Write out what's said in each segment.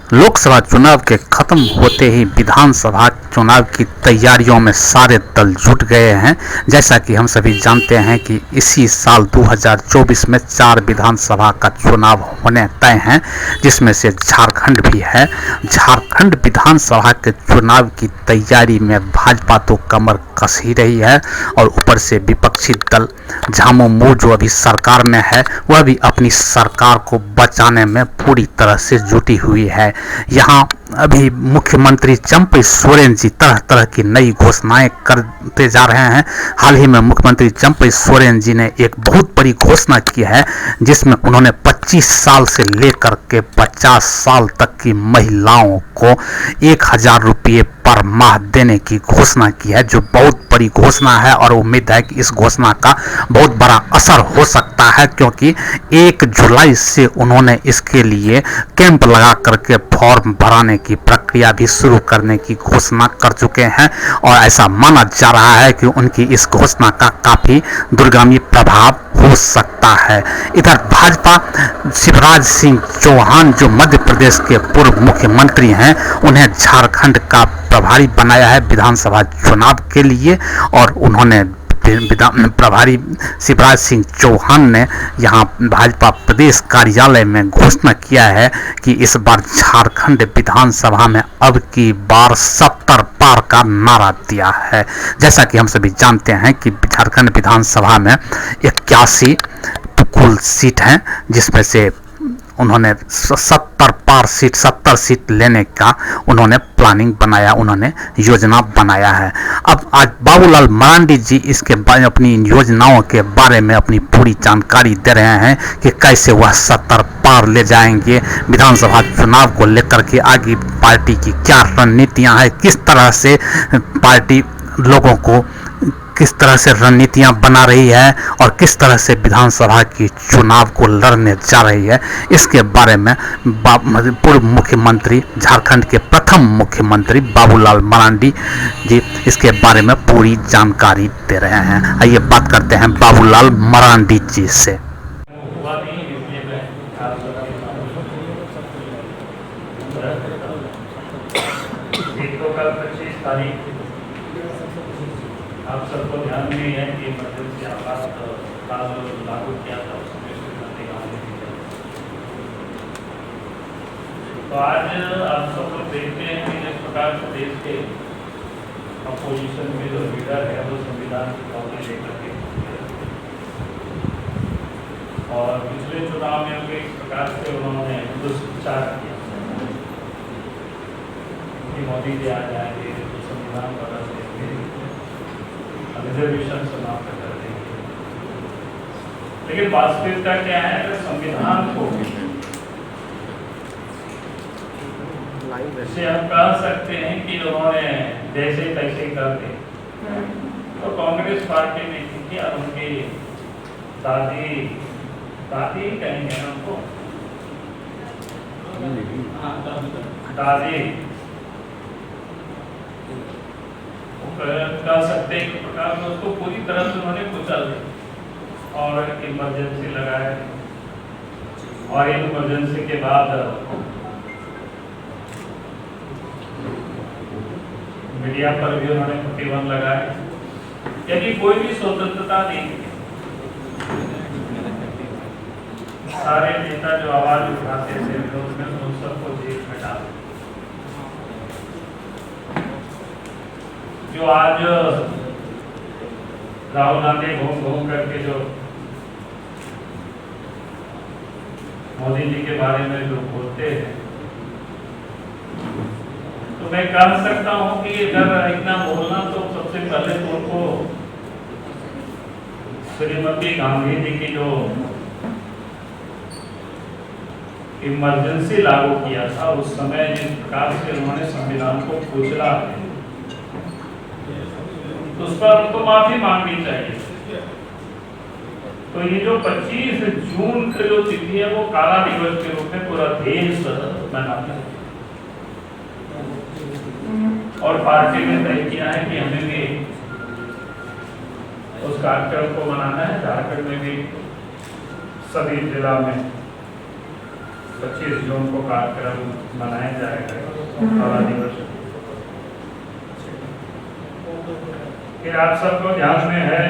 लोकसभा चुनाव के खत्म होते ही विधानसभा चुनाव की तैयारियों में सारे दल जुट गए हैं। जैसा कि हम सभी जानते हैं कि इसी साल 2024 में 4 विधानसभा का चुनाव होने तय हैं, जिसमें से झारखंड भी है। झारखंड विधानसभा के चुनाव की तैयारी में भाजपा तो कमर कस ही रही है और ऊपर से विपक्षी दल झामुमो जो अभी सरकार में है वह भी अपनी सरकार को बचाने में पूरी तरह से जुटी हुई है। यहाँ अभी मुख्यमंत्री चंपई सोरेन जी तरह तरह की नई घोषणाएं करते जा रहे हैं। हाल ही में मुख्यमंत्री चंपई सोरेन जी ने एक बहुत बड़ी घोषणा की है, जिसमें उन्होंने 25 साल से लेकर के 50 साल तक की महिलाओं को 1000 रुपये पर माह देने की घोषणा की है, जो बहुत बड़ी घोषणा है। और उम्मीद है कि इस घोषणा का बहुत बड़ा असर हो सकता है, क्योंकि 1 जुलाई से उन्होंने इसके लिए कैंप लगा करके फॉर्म भराने की प्रक्रिया भी शुरू करने की घोषणा कर चुके हैं। और ऐसा माना जा रहा है कि उनकी इस घोषणा का काफी दूरगामी प्रभाव हो सकता है। इधर भाजपा शिवराज सिंह चौहान जो मध्य प्रदेश के पूर्व मुख्यमंत्री हैं, उन्हें झारखंड का प्रभारी बनाया है विधानसभा चुनाव के लिए। और उन्होंने प्रभारी शिवराज सिंह चौहान ने यहां भाजपा प्रदेश कार्यालय में घोषणा किया है कि इस बार झारखंड विधानसभा में अब की बार 70 पार का नारा दिया है। जैसा कि हम सभी जानते हैं कि झारखंड विधानसभा में 81 कुल सीट हैं, जिसमें से उन्होंने 70 सीट लेने का उन्होंने प्लानिंग बनाया, उन्होंने योजना बनाया है। अब आज बाबूलाल मरांडी जी इसके बारे में अपनी योजनाओं के बारे में अपनी पूरी जानकारी दे रहे हैं कि कैसे वह 70 पार ले जाएंगे। विधानसभा चुनाव को लेकर के आगे पार्टी की क्या रणनीतियां हैं, किस तरह से पार्टी लोगों को किस तरह से रणनीतियां बना रही है और किस तरह से विधानसभा की चुनाव को लड़ने जा रही है, इसके बारे में पूर्व मुख्यमंत्री, झारखंड के प्रथम मुख्यमंत्री बाबूलाल मरांडी जी इसके बारे में पूरी जानकारी दे रहे हैं। आइए बात करते हैं बाबूलाल मरांडी जी से। आप सबको ध्यान में है कि इमरजेंसी आपात काल लागू किया था, उसमें तो आज आप सब लोग देखते हैं कि जिस प्रकार से देश के अपोजिशन में जो लीडर है वो संविधान की कॉपी लेकर के, और पिछले चुनाव में भी इस प्रकार से उन्होंने दुष्प्रचार किया कि मोदी जी आ जाएंगे तो संविधान बदल देंगे, रिजर्वेशन समाप्त कर देंगे। लेकिन वास्तविकता क्या है, अगर संविधान को जिसे हम कह सकते हैं कि उन्होंने जैसे तैसे कर दे, तो कांग्रेस पार्टी ने किया, उनकी दादी कहेंगे उनको, दादी कह सकते हैं कि प्रकार में उसको पूरी तरह से उन्होंने कुचल दिया और इमरजेंसी लगाए। और इमरजेंसी के बाद मीडिया पर भी उन्होंने प्रतिबंध लगाए, यानी कोई भी स्वतंत्रता नहीं। सारे नेता जो आवाज उठाते थे विरोध में, उन सबको जेल में डाल। जो आज राहुल गांधी घूम करके जो मोदी जी के बारे में जो बोलते हैं, तो मैं कह सकता हूं कि अगर इतना बोलना तो सबसे पहले तो उनको श्रीमती गांधी जी की जो इमरजेंसी लागू किया था उस समय जिस प्रकार से उन्होंने संविधान को कुचला है, तो उस पर उनको माफी मांगनी चाहिए। तो ये जो 25 जून की जो तिथि है वो काला दिवस के रूप में पूरा देश मनाता है, और पार्टी ने तय किया है कि हमें भी उस कार्यक्रम को मनाना है। झारखंड में भी सभी जिला में 25 जून को कार्यक्रम मनाया जाएगा ममता दिवस। कि आप सबको ध्यान में है,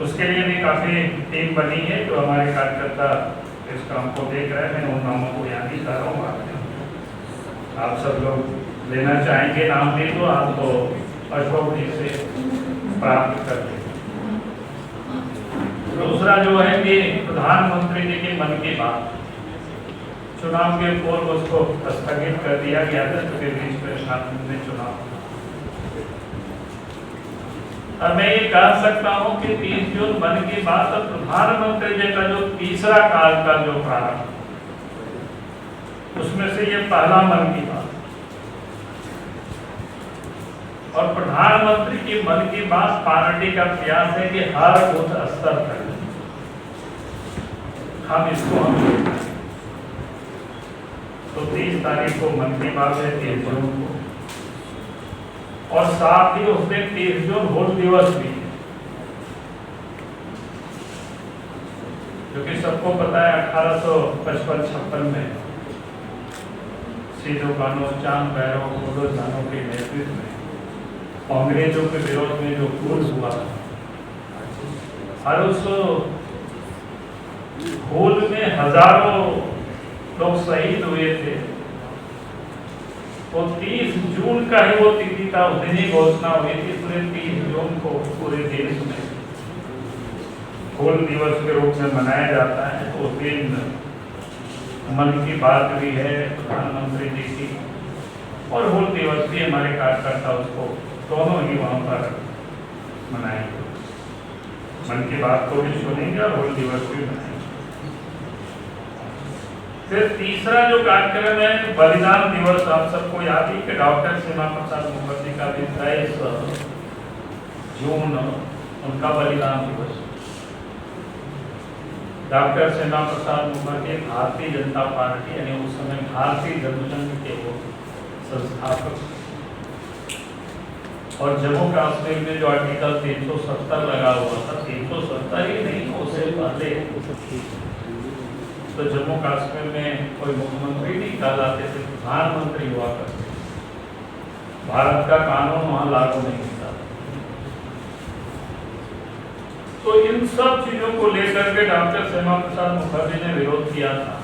उसके लिए भी काफ़ी टीम बनी है जो हमारे कार्यकर्ता इस काम को देख रहे हैं। मैं उन नामों को याद ही कर रहा हूँ, आप सब लोग लेना चाहेंगे नाम भी तो आपको अशोक जी से प्राप्त कर दें। दूसरा जो है कि प्रधानमंत्री जी के मन की बात, चुनाव के पूर्व उसको स्थगित कर दिया गया था, क्योंकि बीच में चुनाव। अब मैं ये कह सकता हूँ कि 30 जून मन की बात और प्रधानमंत्री जी का जो तीसरा काल का जो प्रारंभ, उसमें से ये पहला मन की बात। और प्रधानमंत्री की मन की बात पार्टी का प्रयास है कि हर बूथ स्तर पर हम इसको तो 30 तारीख को मन की बात है, 30 जून को, और साथ ही उस दिन 30 जून हूल दिवस भी है, क्योंकि सबको पता है 1855-56 में सिद्धू कान्हू, चांद भैरव, फूलो झानो के नेतृत्व में अंग्रेजों के विरोध में जो कूच हुआ, और उस कूच में हजारों लोग शहीद हुए थे। तो 30 जून का ही वो तिथि था, उस दिन ही घोषणा हुई थी। पूरे 30 जून को पूरे देश में हूल दिवस के रूप में मनाया जाता है। तो उस दिन मन की बात भी है प्रधानमंत्री जी की, और हूल दिवस भी हमारे कार्यकर्ता उसको दोनों ही वहाँ पर मनाएंगे। मन की बात को भी सुनेंगे और हूल दिवस भी मनाएंगे। फिर तीसरा जो कार्यक्रम है बलिदान दिवस, आप सबको याद ही कि डॉक्टर श्यामा प्रसाद मुखर्जी का भी 23 जून उनका बलिदान दिवस। डॉक्टर श्यामा प्रसाद मुखर्जी भारतीय जनता पार्टी यानी उस समय भारतीय जनसंघ के वो संस्थापक, और जम्मू कश्मीर में जो आर्टिकल 370 लगा हुआ था, 370 ही नहीं, उससे पहले तो जम्मू कश्मीर में कोई मुख्यमंत्री नहीं कहलाते थे, प्रधानमंत्री हुआ करते। भारत का कानून वहां लागू नहीं होता। तो इन सब चीजों को लेकर के डॉक्टर श्यामा प्रसाद मुखर्जी ने विरोध किया था,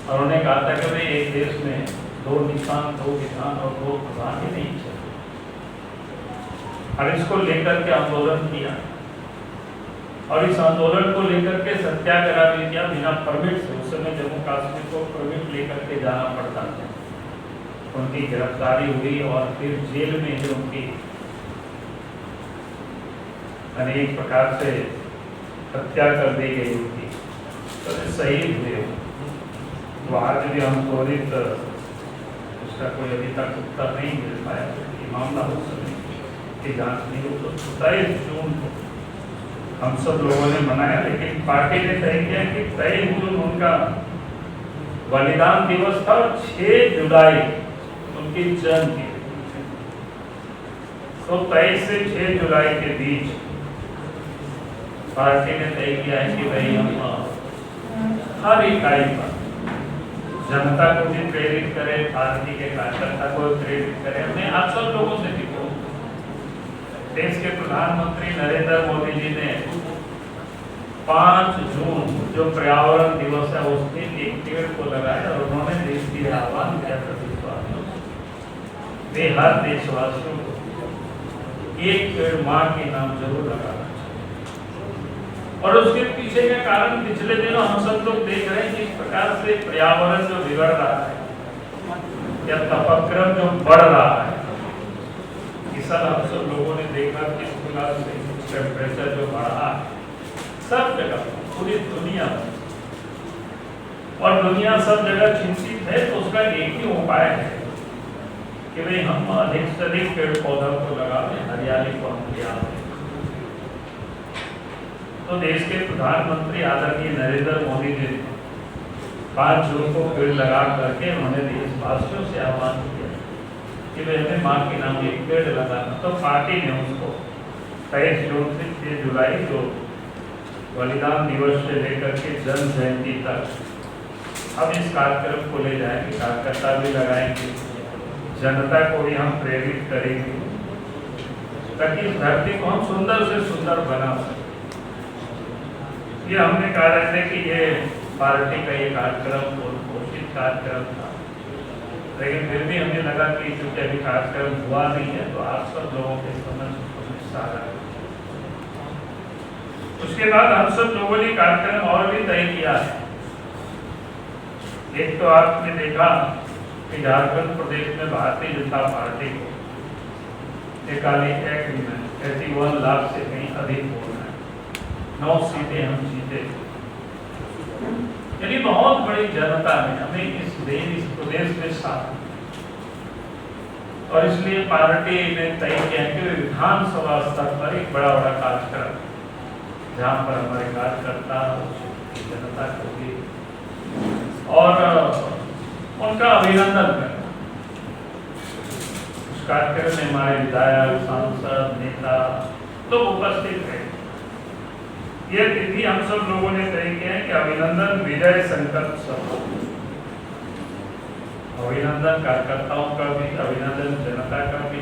और उन्होंने कहा था कि भाई एक देश में 2 निशान, 2 विधान और 2 प्रधान ही नहीं चाहिए, और इसको लेकर के आंदोलन किया। और इस आंदोलन को लेकर के सत्याग्रह भी किया बिना परमिट से। उस समय जम्मू कश्मीर को परमिट लेकर के जाना पड़ता था। उनकी गिरफ्तारी हुई और फिर जेल में ही उनकी अनेक प्रकार से हत्या कर दी गई उनकी, तो शहीद हुए। तो आज भी हम त्वरित उसका कोई अभी तक उत्तर नहीं मिल पाया कि मामला उस समय की जांच नहीं हो। तो 27 जून को हम सब लोगों ने मनाया, लेकिन पार्टी ने तय किया कि 23 जून उनका बलिदान दिवस था और 6 जुलाई उनकी जयंती। तो 23 से 6 जुलाई के बीच पार्टी ने तय किया है कि भाई हम हर इकाई पर जनता को भी प्रेरित करें, पार्टी के कार्यकर्ता को प्रेरित करें। मैं आप सब लोगों से भी कहूँ, देश के प्रधानमंत्री नरेंद्र मोदी जी ने 5 जून जो पर्यावरण दिवस है उस दिन एक पेड़ को लगाया, और उन्होंने देश के लिए आह्वान किया था देशवासियों से, वे हर देशवासियों को एक पेड़ मां के नाम जरूर लगाना चाहिए। और उसके पीछे का कारण पिछले दिनों हम सब लोग देख रहे हैं कि इस प्रकार से पर्यावरण जो बिगड़ रहा है या तापक्रम जो बढ़ रहा है, हम सब लोगों ने देखा कि टेम्परेचर जो बढ़ा सब जगह पूरी दुनिया में, और दुनिया सब जगह चिंतित है। तो उसका एक ही उपाय है कि भाई हम अधिक से अधिक पेड़ पौधा को लगाएं, हरियाली को हम ले आए। तो देश के प्रधानमंत्री आदरणीय नरेंद्र मोदी जी 5 जून को पेड़ लगा करके उन्होंने देशवासियों से आह्वान किया कि वे हमें मां के नाम एक पेड़ लगाना। तो पार्टी ने उसको 23 जून से 6 जुलाई जो बलिदान दिवस से लेकर के जन्म जयंती तक हम इस कार्यक्रम को ले जाएंगे, कार्यकर्ता भी लगाएंगे, जनता को भी हम प्रेरित करेंगे ताकि इस धरती को हम सुंदर से सुंदर बना सकें। ये हमने कहा रहता कि ये पार्टी का ये कार्यक्रम घोषित कार्यक्रम था, लेकिन फिर भी हमें लगा कि चूंकि अभी कार्यक्रम हुआ नहीं है तो आप सब लोगों के समझ सारा। उसके बाद हम सब लोगों ने कार्यक्रम और भी तय किया है। एक तो आपने देखा कि झारखंड प्रदेश में भारतीय जनता पार्टी को एकालिक एक्ट में 81 लाख से कहीं अधिक वोट है, 9 सीटें हम जीते। यानी बहुत बड़ी जनता ने हमें इस प्रदेश में साथ, और इसलिए पार्टी ने तय किया कि विधानसभा स्तर पर एक बड़ा कार्यक्रम जहाँ पर हमारे कार्यकर्ता जनता को भी और उनका अभिनंदन करें। उस कार्यक्रम में हमारे विधायक, सांसद, नेता लोग उपस्थित रहे। ये तिथि हम सब लोगों ने तय किया है कि अभिनंदन विजय संकल्प सभा, अभिनंदन कार्यकर्ताओं का भी, अभिनंदन जनता का भी,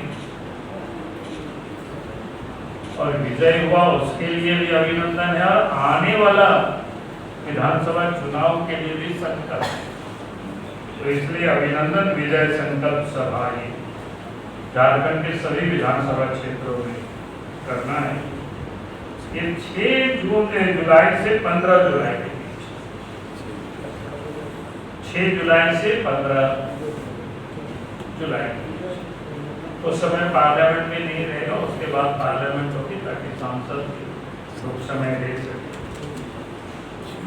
और विजय हुआ उसके लिए भी अभिनंदन है, और आने वाला विधानसभा चुनाव के लिए भी संकल्प। तो इसलिए अभिनंदन विजय संकल्प सभा ही झारखंड के सभी विधानसभा क्षेत्रों में करना है। ये 6 जुलाई से 15 जुलाई के बीच, 6 जुलाई से 15 जुलाई उस समय पार्लियामेंट में नहीं रहेगा, उसके बाद पार्लियामेंट होगी ताकि सांसद लोग समय दे सके।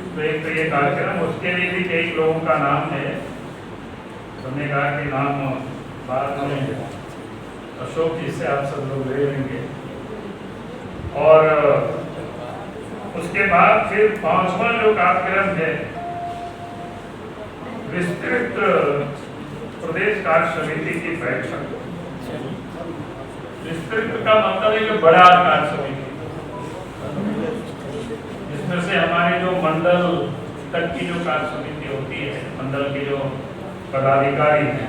तो एक तो ये कार्यक्रम, उसके लिए भी कई लोगों का नाम है। हमने कहा कि नाम बाद में अशोक जी से आप सब लोग ले लेंगे। और उसके बाद फिर 5वां जो कार्यक्रम है, विस्तृत प्रदेश कार्य समिति की बैठक। विस्तृत का मतलब है कि बड़ा कार्य समिति, जिसमें से हमारे जो मंडल तक की जो कार्य समिति होती है, मंडल के जो पदाधिकारी हैं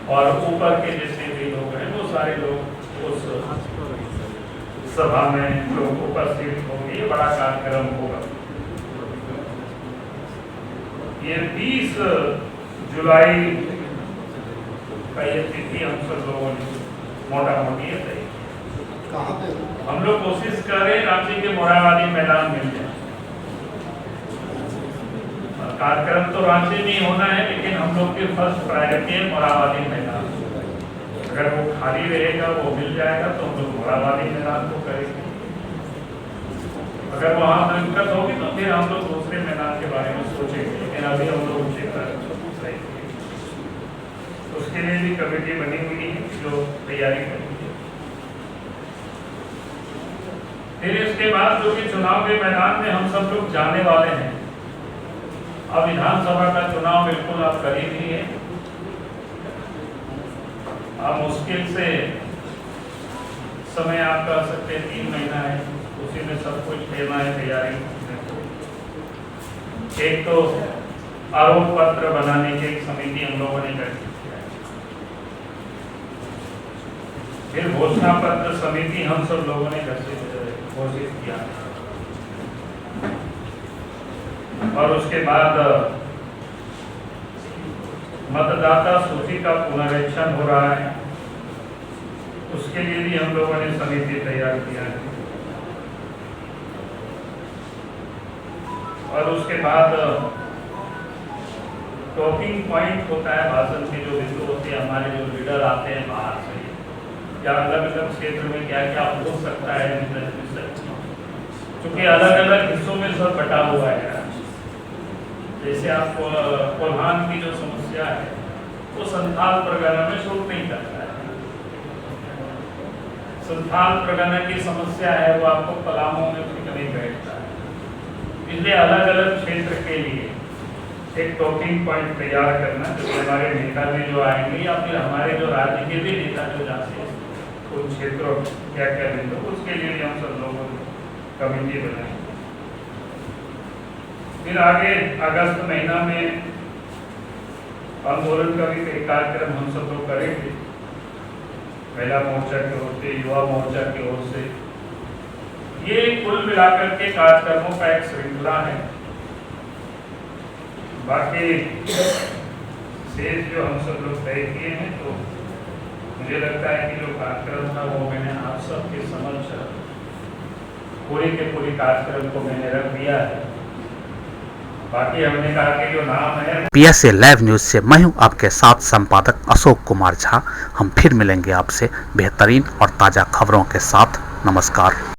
और ऊपर के जितने भी लोग हैं, वो सारे लोग उस सभा में लोग उपस्थित होंगे। ये बड़ा कार्यक्रम होगा। ये 20 जुलाई का ये तिथि हम सब लोगों ने मोटा मोटी तय किया। हम लोग कोशिश करें रांची के मोराबादी मैदान मिल जाए। कार्यक्रम तो रांची में ही होना है, लेकिन हम लोग की फर्स्ट प्रायोरिटी है मोराबादी मैदान। अगर वो खाली रहेगा, वो मिल जाएगा, तो हम लोग मोराबादी मैदान को करेंगे। अगर वहाँ दिक्कत होगी तो फिर हम लोग दूसरे मैदान के बारे में सोचेंगे, लेकिन अभी हम लोग उसे करेंगे। उसके लिए भी कमेटी बनी हुई है जो तैयारी करेंगे। फिर इसके बाद जो कि चुनाव के मैदान में हम सब लोग जाने वाले हैं। अब विधानसभा का चुनाव बिल्कुल अब करीब ही है। अब मुश्किल से समय आप कह सकते हैं 3 महीना है, उसी में सब कुछ लेना है तैयारी। एक तो आरोप पत्र बनाने की एक समिति हम लोगों ने गठित किया है। फिर घोषणा पत्र समिति हम सब लोगों ने घोषित किया, और उसके बाद मतदाता सूची का पुनरीक्षण हो रहा है। उसके लिए भी हम लोगों ने समिति तैयार किया है। और उसके बाद टॉकिंग पॉइंट होता है, भाषण के जो बिंदु होते हैं, हमारे जो लीडर आते हैं बाहर से, क्या अलग अलग क्षेत्र में क्या क्या हो सकता है, क्योंकि अलग अलग हिस्सों में सब बटा हुआ है। जैसे आप कोल्हान की जो समस्या है वो संथाल परगना में शूट नहीं करता है। संथाल परगना की समस्या है वो आपको पलामू में भी कभी बैठता है। इसलिए अलग अलग क्षेत्र के लिए एक टॉकिंग पॉइंट तैयार करना, जैसे हमारे नेता भी जो आएंगे या फिर हमारे जो राज्य के भी नेता जो जाते हैं उन क्षेत्रों क्या क्या बिंदु, उसके लिए हम सब कमेटी बनाई। फिर आगे अगस्त महीना में आंदोलन का भी कई कार्यक्रम हम सब लोग करेंगे, महिला मोर्चा की ओर से, युवा मोर्चा की ओर से। ये कुल मिलाकर के कार्यक्रमों का एक श्रृंखला है। बाकी शेष जो हम सब लोग तय किए हैं, तो मुझे लगता है कि जो कार्यक्रम था वो मैंने आप सबके समक्ष पूरे के पूरे कार्यक्रम को मैंने रख दिया है। बाकी हमने कहा कि जो नाम है PSA लाइव न्यूज से मैं हूं आपके साथ संपादक अशोक कुमार झा। हम फिर मिलेंगे आपसे बेहतरीन और ताज़ा खबरों के साथ। नमस्कार।